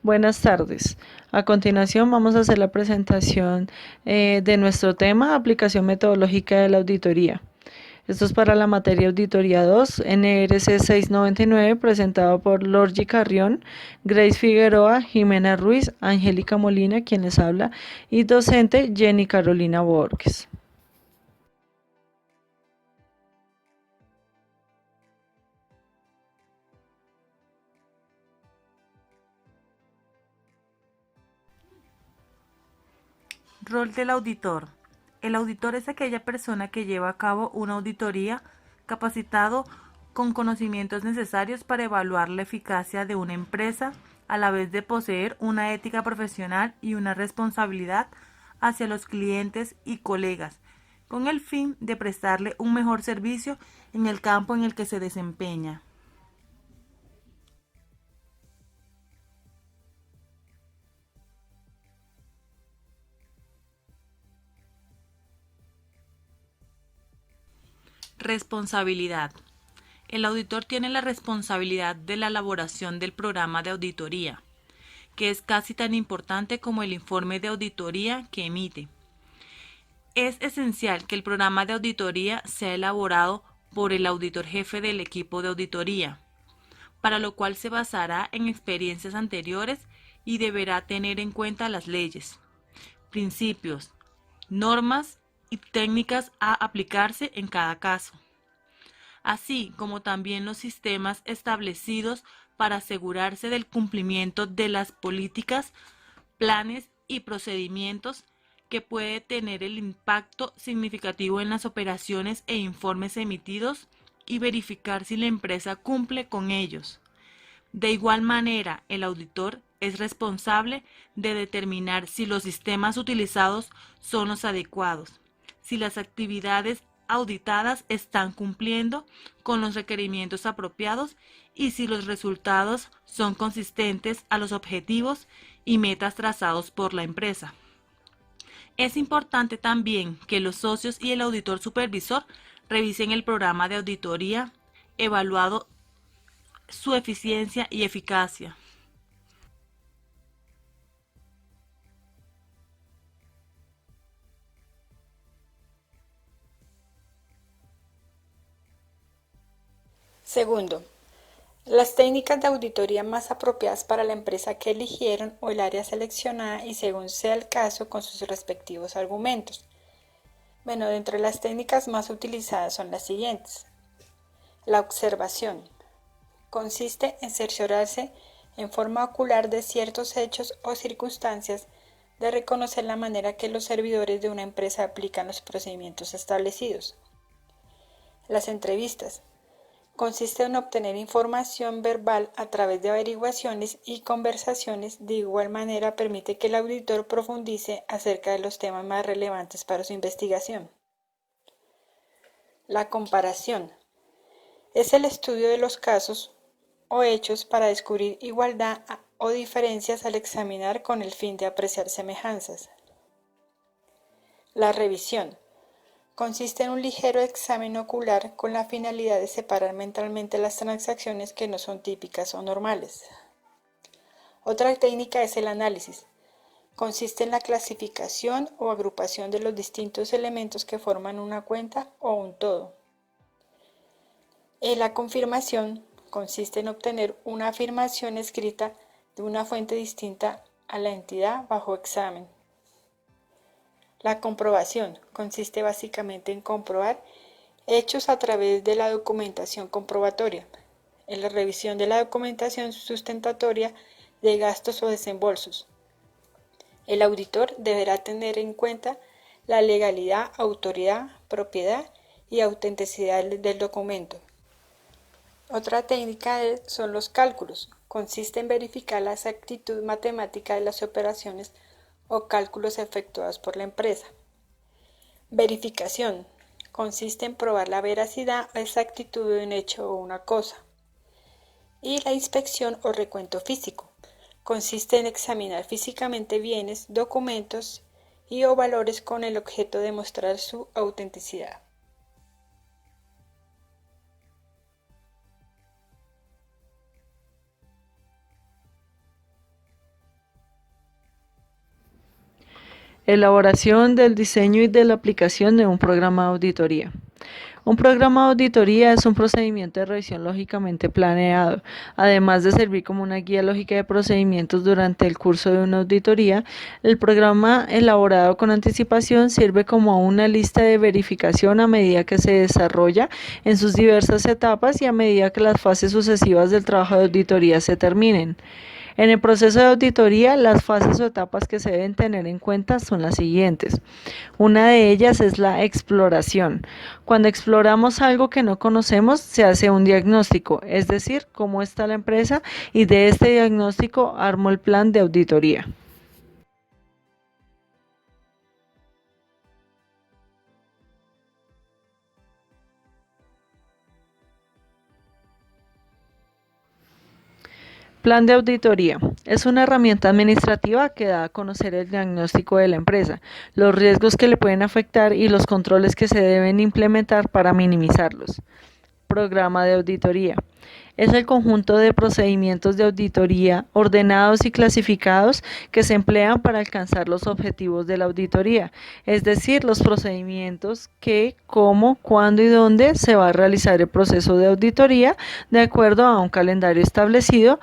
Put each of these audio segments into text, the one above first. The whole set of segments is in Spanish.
Buenas tardes. A continuación vamos a hacer la presentación de nuestro tema, aplicación metodológica de la auditoría. Esto es para la materia Auditoría 2, NRC 699, presentado por Lorgi Carrión, Grace Figueroa, Jimena Ruiz, Angélica Molina, quien les habla, y docente Jenny Carolina Borges. Rol del auditor. El auditor es aquella persona que lleva a cabo una auditoría capacitado con conocimientos necesarios para evaluar la eficacia de una empresa, a la vez de poseer una ética profesional y una responsabilidad hacia los clientes y colegas, con el fin de prestarle un mejor servicio en el campo en el que se desempeña. Responsabilidad. El auditor tiene la responsabilidad de la elaboración del programa de auditoría, que es casi tan importante como el informe de auditoría que emite. Es esencial que el programa de auditoría sea elaborado por el auditor jefe del equipo de auditoría, para lo cual se basará en experiencias anteriores y deberá tener en cuenta las leyes, principios, normas y técnicas a aplicarse en cada caso, así como también los sistemas establecidos para asegurarse del cumplimiento de las políticas, planes y procedimientos que puede tener el impacto significativo en las operaciones e informes emitidos y verificar si la empresa cumple con ellos. De igual manera, el auditor es responsable de determinar si los sistemas utilizados son los adecuados, si las actividades auditadas están cumpliendo con los requerimientos apropiados y si los resultados son consistentes a los objetivos y metas trazados por la empresa. Es importante también que los socios y el auditor supervisor revisen el programa de auditoría, evaluado su eficiencia y eficacia. Segundo, las técnicas de auditoría más apropiadas para la empresa que eligieron o el área seleccionada y según sea el caso con sus respectivos argumentos. Bueno, dentro de las técnicas más utilizadas son las siguientes. La observación. Consiste en cerciorarse en forma ocular de ciertos hechos o circunstancias, de reconocer la manera que los servidores de una empresa aplican los procedimientos establecidos. Las entrevistas. Consiste en obtener información verbal a través de averiguaciones y conversaciones. De igual manera permite que el auditor profundice acerca de los temas más relevantes para su investigación. La comparación es el estudio de los casos o hechos para descubrir igualdad o diferencias al examinar con el fin de apreciar semejanzas. La revisión consiste en un ligero examen ocular con la finalidad de separar mentalmente las transacciones que no son típicas o normales. Otra técnica es el análisis. Consiste en la clasificación o agrupación de los distintos elementos que forman una cuenta o un todo. La confirmación consiste en obtener una afirmación escrita de una fuente distinta a la entidad bajo examen. La comprobación consiste básicamente en comprobar hechos a través de la documentación comprobatoria, en la revisión de la documentación sustentatoria de gastos o desembolsos. El auditor deberá tener en cuenta la legalidad, autoridad, propiedad y autenticidad del documento. Otra técnica son los cálculos. Consiste en verificar la exactitud matemática de las operaciones o cálculos efectuados por la empresa. Verificación. Consiste en probar la veracidad o exactitud de un hecho o una cosa. Y la inspección o recuento físico. Consiste en examinar físicamente bienes, documentos y o valores con el objeto de mostrar su autenticidad. Elaboración del diseño y de la aplicación de un programa de auditoría. Un programa de auditoría es un procedimiento de revisión lógicamente planeado. Además de servir como una guía lógica de procedimientos durante el curso de una auditoría, el programa elaborado con anticipación sirve como una lista de verificación a medida que se desarrolla en sus diversas etapas y a medida que las fases sucesivas del trabajo de auditoría se terminen. En el proceso de auditoría, las fases o etapas que se deben tener en cuenta son las siguientes. Una de ellas es la exploración. Cuando exploramos algo que no conocemos, se hace un diagnóstico, es decir, cómo está la empresa, y de este diagnóstico armo el plan de auditoría. Plan de auditoría. Es una herramienta administrativa que da a conocer el diagnóstico de la empresa, los riesgos que le pueden afectar y los controles que se deben implementar para minimizarlos. Programa de auditoría. Es el conjunto de procedimientos de auditoría ordenados y clasificados que se emplean para alcanzar los objetivos de la auditoría, es decir, los procedimientos que, cómo, cuándo y dónde se va a realizar el proceso de auditoría de acuerdo a un calendario establecido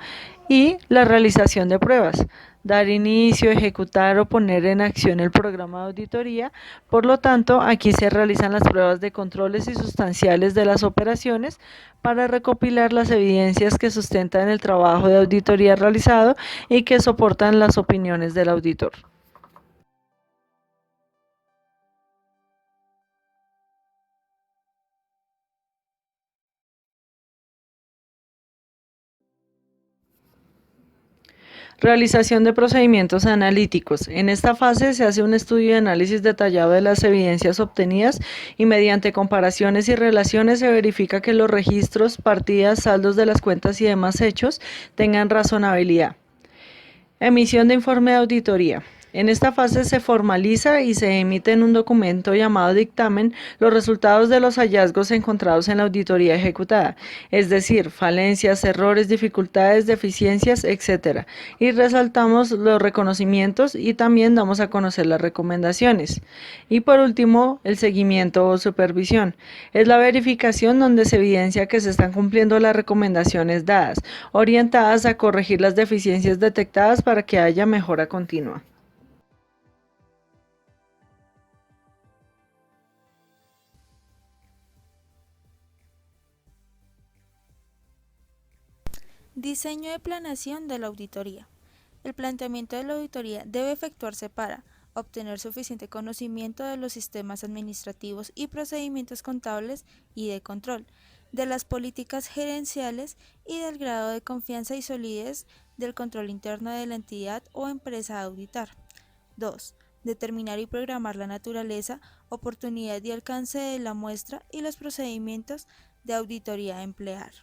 y la realización de pruebas. Dar inicio, ejecutar o poner en acción el programa de auditoría. Por lo tanto, aquí se realizan las pruebas de controles y sustanciales de las operaciones para recopilar las evidencias que sustentan el trabajo de auditoría realizado y que soportan las opiniones del auditor. Realización de procedimientos analíticos. En esta fase se hace un estudio y análisis detallado de las evidencias obtenidas y mediante comparaciones y relaciones se verifica que los registros, partidas, saldos de las cuentas y demás hechos tengan razonabilidad. Emisión de informe de auditoría. En esta fase se formaliza y se emite en un documento llamado dictamen los resultados de los hallazgos encontrados en la auditoría ejecutada, es decir, falencias, errores, dificultades, deficiencias, etc. Y resaltamos los reconocimientos y también damos a conocer las recomendaciones. Y por último, el seguimiento o supervisión. Es la verificación donde se evidencia que se están cumpliendo las recomendaciones dadas, orientadas a corregir las deficiencias detectadas para que haya mejora continua. Diseño de planeación de la auditoría. El planteamiento de la auditoría debe efectuarse para obtener suficiente conocimiento de los sistemas administrativos y procedimientos contables y de control, de las políticas gerenciales y del grado de confianza y solidez del control interno de la entidad o empresa a auditar. 2. Determinar y programar la naturaleza, oportunidad y alcance de la muestra y los procedimientos de auditoría a emplear.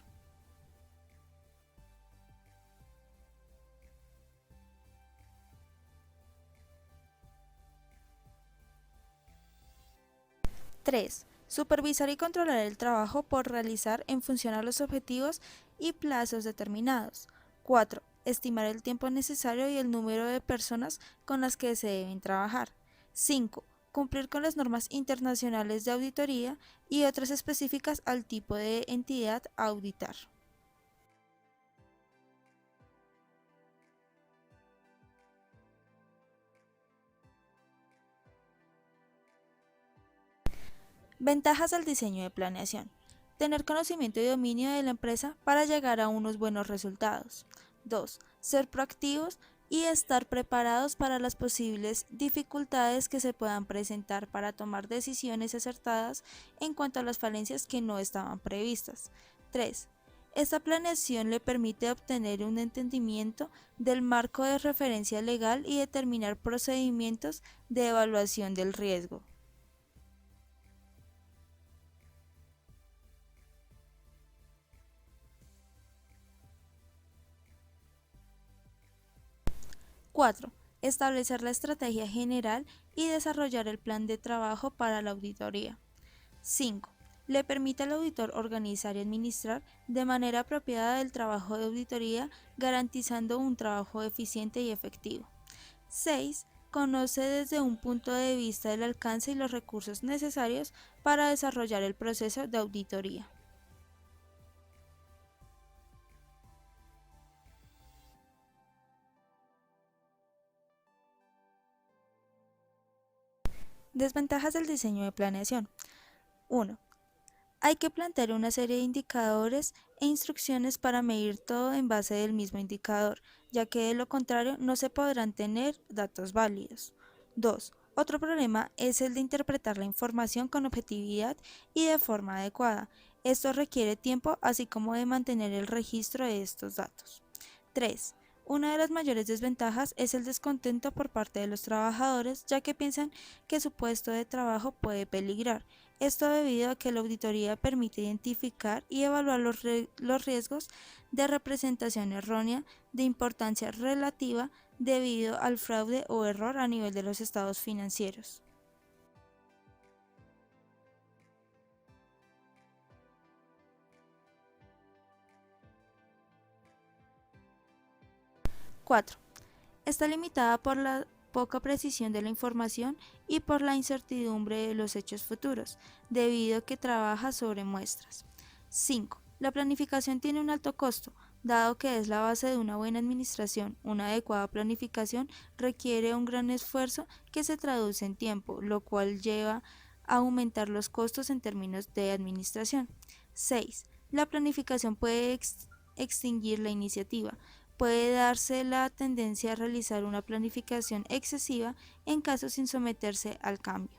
Tres, supervisar y controlar el trabajo por realizar en función a los objetivos y plazos determinados. 4. Estimar el tiempo necesario y el número de personas con las que se deben trabajar. 5. Cumplir con las normas internacionales de auditoría y otras específicas al tipo de entidad a auditar. Ventajas del diseño de planeación. Tener conocimiento y dominio de la empresa para llegar a unos buenos resultados. 2. Ser proactivos y estar preparados para las posibles dificultades que se puedan presentar para tomar decisiones acertadas en cuanto a las falencias que no estaban previstas. 3. Esta planeación le permite obtener un entendimiento del marco de referencia legal y determinar procedimientos de evaluación del riesgo. 4. Establecer la estrategia general y desarrollar el plan de trabajo para la auditoría. 5. Le permite al auditor organizar y administrar de manera apropiada el trabajo de auditoría, garantizando un trabajo eficiente y efectivo. 6. conoce desde un punto de vista el alcance y los recursos necesarios para desarrollar el proceso de auditoría. Desventajas del diseño de planeación. 1. Hay que plantear una serie de indicadores e instrucciones para medir todo en base del mismo indicador, ya que de lo contrario no se podrán tener datos válidos. 2. Otro problema es el de interpretar la información con objetividad y de forma adecuada. Esto requiere tiempo, así como de mantener el registro de estos datos. 3. Una de las mayores desventajas es el descontento por parte de los trabajadores, ya que piensan que su puesto de trabajo puede peligrar. Esto debido a que la auditoría permite identificar y evaluar los riesgos de representación errónea de importancia relativa debido al fraude o error a nivel de los estados financieros. 4. Está limitada por la poca precisión de la información y por la incertidumbre de los hechos futuros, debido a que trabaja sobre muestras. 5. La planificación tiene un alto costo, dado que es la base de una buena administración. Una adecuada planificación requiere un gran esfuerzo que se traduce en tiempo, lo cual lleva a aumentar los costos en términos de administración. 6. La planificación puede extinguir la iniciativa. Puede darse la tendencia a realizar una planificación excesiva en caso sin someterse al cambio.